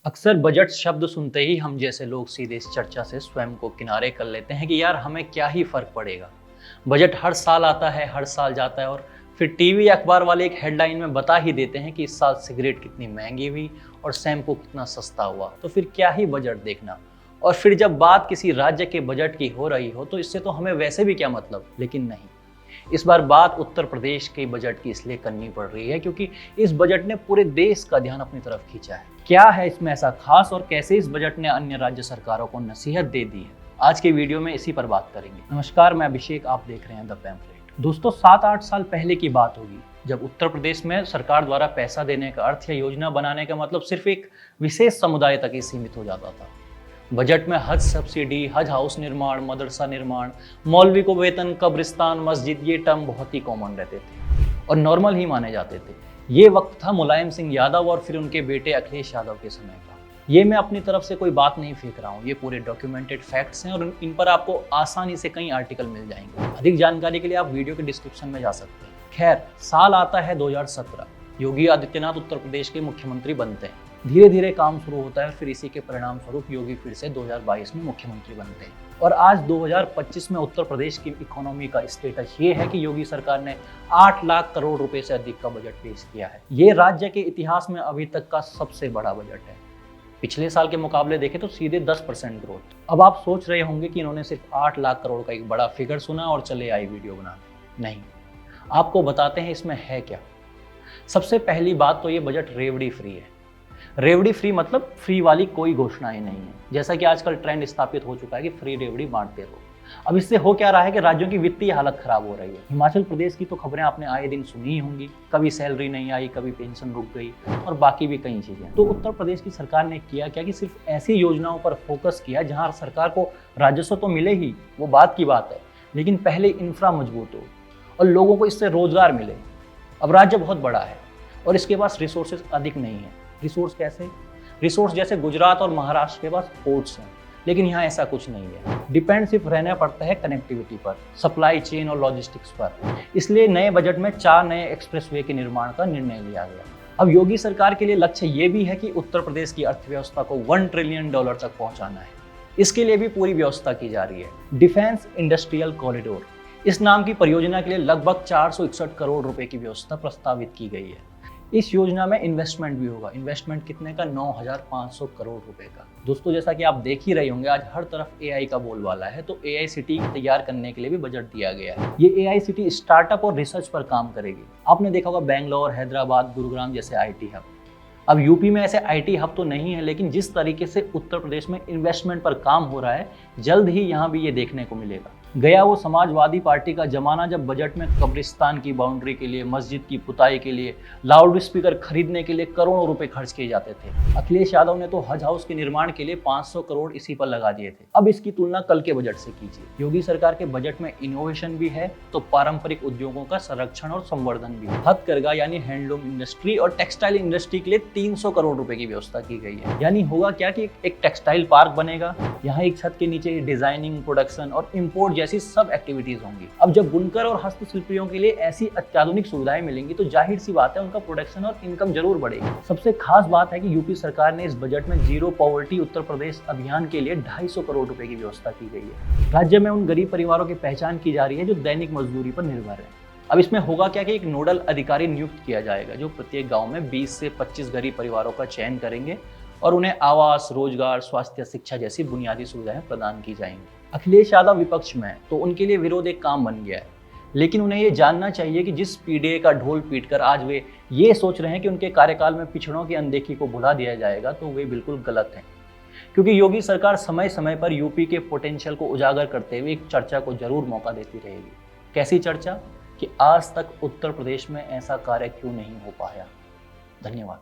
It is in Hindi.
अक्सर बजट शब्द सुनते ही हम जैसे लोग सीधे इस चर्चा से स्वयं को किनारे कर लेते हैं कि यार हमें क्या ही फर्क पड़ेगा। बजट हर साल आता है, हर साल जाता है और फिर टीवी या अखबार वाले एक हेडलाइन में बता ही देते हैं कि इस साल सिगरेट कितनी महंगी हुई और शैम्पू कितना सस्ता हुआ, तो फिर क्या ही बजट देखना। और फिर जब बात किसी राज्य के बजट की हो रही हो तो इससे तो हमें वैसे भी क्या मतलब, लेकिन नहीं, इस बार बात उत्तर प्रदेश के बजट की इसलिए करनी पड़ रही है क्योंकि इस बजट ने पूरे देश का ध्यान अपनी तरफ खींचा है। क्या है इसमें ऐसा खास और कैसे इस बजट ने अन्य राज्य सरकारों को नसीहत दे दी है, आज के वीडियो में इसी पर बात करेंगे। नमस्कार, मैं अभिषेक, आप देख रहे हैं द पैम्फलेट। दोस्तों, 7-8 साल पहले की बात होगी जब उत्तर प्रदेश में सरकार द्वारा पैसा देने का अर्थ या योजना बनाने का मतलब सिर्फ एक विशेष समुदाय तक ही सीमित हो जाता था। बजट में हज सब्सिडी, हज हाउस निर्माण, मदरसा निर्माण, मौलवी को वेतन, कब्रिस्तान, मस्जिद, ये टर्म बहुत ही कॉमन रहते थे और नॉर्मल ही माने जाते थे। ये वक्त था मुलायम सिंह यादव और फिर उनके बेटे अखिलेश यादव के समय का। ये मैं अपनी तरफ से कोई बात नहीं फेंक रहा हूँ, ये पूरे डॉक्यूमेंटेड फैक्ट्स हैं और इन पर आपको आसानी से कई आर्टिकल मिल जाएंगे। अधिक जानकारी के लिए आप वीडियो के डिस्क्रिप्शन में जा सकते हैं। खैर, साल आता है 2017, योगी आदित्यनाथ उत्तर प्रदेश के मुख्यमंत्री बनते हैं। धीरे धीरे काम शुरू होता है, फिर इसी के परिणाम स्वरूप योगी फिर से 2022 में मुख्यमंत्री बनते हैं। और आज 2025 में उत्तर प्रदेश की इकोनॉमी का स्टेटस ये है कि योगी सरकार ने 8 लाख करोड़ रुपए से अधिक का बजट पेश किया है। ये राज्य के इतिहास में अभी तक का सबसे बड़ा बजट है। पिछले साल के मुकाबले देखें तो सीधे 10% ग्रोथ। अब आप सोच रहे होंगे कि इन्होंने सिर्फ 8 लाख करोड़ का एक बड़ा फिगर सुना और चले आई वीडियो बनाने। नहीं, आपको बताते हैं इसमें है क्या। सबसे पहली बात तो ये बजट रेवड़ी फ्री है। रेवड़ी फ्री मतलब फ्री वाली कोई घोषणाएं नहीं है, जैसा कि आजकल ट्रेंड स्थापित हो चुका है कि फ्री रेवड़ी बांटते रहो। अब इससे हो क्या रहा है कि राज्यों की वित्तीय हालत खराब हो रही है। हिमाचल प्रदेश की तो खबरें आपने आए दिन सुनी ही होंगी, कभी सैलरी नहीं आई, कभी पेंशन रुक गई और बाकी भी कई चीजें। तो उत्तर प्रदेश की सरकार ने किया क्या कि सिर्फ ऐसी योजनाओं पर फोकस किया जहां सरकार को राजस्व तो मिले ही, वो बात की बात है, लेकिन पहले इंफ्रा मजबूत हो और लोगों को इससे रोजगार मिले। अब राज्य बहुत बड़ा है और इसके पास रिसोर्सेज अधिक नहीं है। रिसोर्स कैसे? रिसोर्स जैसे गुजरात और महाराष्ट्र के पास पोर्ट्स हैं, लेकिन यहाँ ऐसा कुछ नहीं है। डिपेंड सिर्फ रहना पड़ता है कनेक्टिविटी पर, सप्लाई चेन और लॉजिस्टिक्स पर। इसलिए नए बजट में 4 नए एक्सप्रेसवे के निर्माण का निर्णय लिया गया। अब योगी सरकार के लिए लक्ष्य ये भी है कि उत्तर प्रदेश की अर्थव्यवस्था को $1 ट्रिलियन तक पहुंचाना है। इसके लिए भी पूरी व्यवस्था की जा रही है। डिफेंस इंडस्ट्रियल कॉरिडोर, इस नाम की परियोजना के लिए लगभग 461 करोड़ रुपए की व्यवस्था प्रस्तावित की गई है। इस योजना में इन्वेस्टमेंट भी होगा। इन्वेस्टमेंट कितने का? 9,500 करोड़ रुपए का। दोस्तों, जैसा कि आप देख ही रहे होंगे, आज हर तरफ एआई का बोलबाला है, तो एआई सिटी तैयार करने के लिए भी बजट दिया गया है। ये एआई सिटी स्टार्टअप और रिसर्च पर काम करेगी। आपने देखा होगा बेंगलोर, हैदराबाद, गुरुग्राम जैसे आईटी हब। अब यूपी में ऐसे आईटी हब तो नहीं है, लेकिन जिस तरीके से उत्तर प्रदेश में इन्वेस्टमेंट पर काम हो रहा है, जल्द ही यहाँ भी ये देखने को मिलेगा। गया वो समाजवादी पार्टी का जमाना जब बजट में कब्रिस्तान की बाउंड्री के लिए, मस्जिद की पुताई के लिए, लाउड स्पीकर खरीदने के लिए करोड़ों रुपए खर्च किए जाते थे। अखिलेश यादव ने तो हज हाउस के निर्माण के लिए 500 करोड़ इसी पर लगा दिए थे। अब इसकी तुलना कल के बजट से कीजिए। योगी सरकार के बजट में इनोवेशन भी है तो पारंपरिक उद्योगों का संरक्षण और संवर्धन भी है। हथकरघा यानी हैंडलूम इंडस्ट्री और टेक्सटाइल इंडस्ट्री के लिए 300 करोड़ रुपए की व्यवस्था की गई है। यानी होगा क्या कि एक टेक्सटाइल पार्क बनेगा, यहाँ एक छत के नीचे डिजाइनिंग, प्रोडक्शन और इम्पोर्ट जैसी सब एक्टिविटीज होंगी। अब जब बुनकर और हस्तशिल्पियों के लिए ऐसी अत्याधुनिक सुविधाएं मिलेंगी तो जाहिर सी बात है उनका प्रोडक्शन और इनकम जरूर बढ़ेगी। सबसे खास बात है कि यूपी सरकार ने इस बजट में जीरो पॉवर्टी उत्तर प्रदेश अभियान के लिए 250 करोड़ रुपए की व्यवस्था की गई है। राज्य में उन गरीब परिवारों की पहचान की जा रही है जो दैनिक मजदूरी पर निर्भर है। अब इसमें होगा क्या कि एक नोडल अधिकारी नियुक्त किया जाएगा जो प्रत्येक गाँव में 20 से 25 गरीब परिवारों का चयन करेंगे और उन्हें आवास, रोजगार, स्वास्थ्य, शिक्षा जैसी बुनियादी सुविधाएं प्रदान की जाएंगी। अखिलेश यादव विपक्ष में है तो उनके लिए विरोध एक काम बन गया है, लेकिन उन्हें ये जानना चाहिए कि जिस पीडीए का ढोल पीटकर आज वे ये सोच रहे हैं कि उनके कार्यकाल में पिछड़ों की अनदेखी को भुला दिया जाएगा, तो वे बिल्कुल गलत हैं। क्योंकि योगी सरकार समय समय पर यूपी के पोटेंशियल को उजागर करते हुए एक चर्चा को जरूर मौका देती रहेगी। कैसी चर्चा? कि आज तक उत्तर प्रदेश में ऐसा कार्य क्यों नहीं हो पाया। धन्यवाद।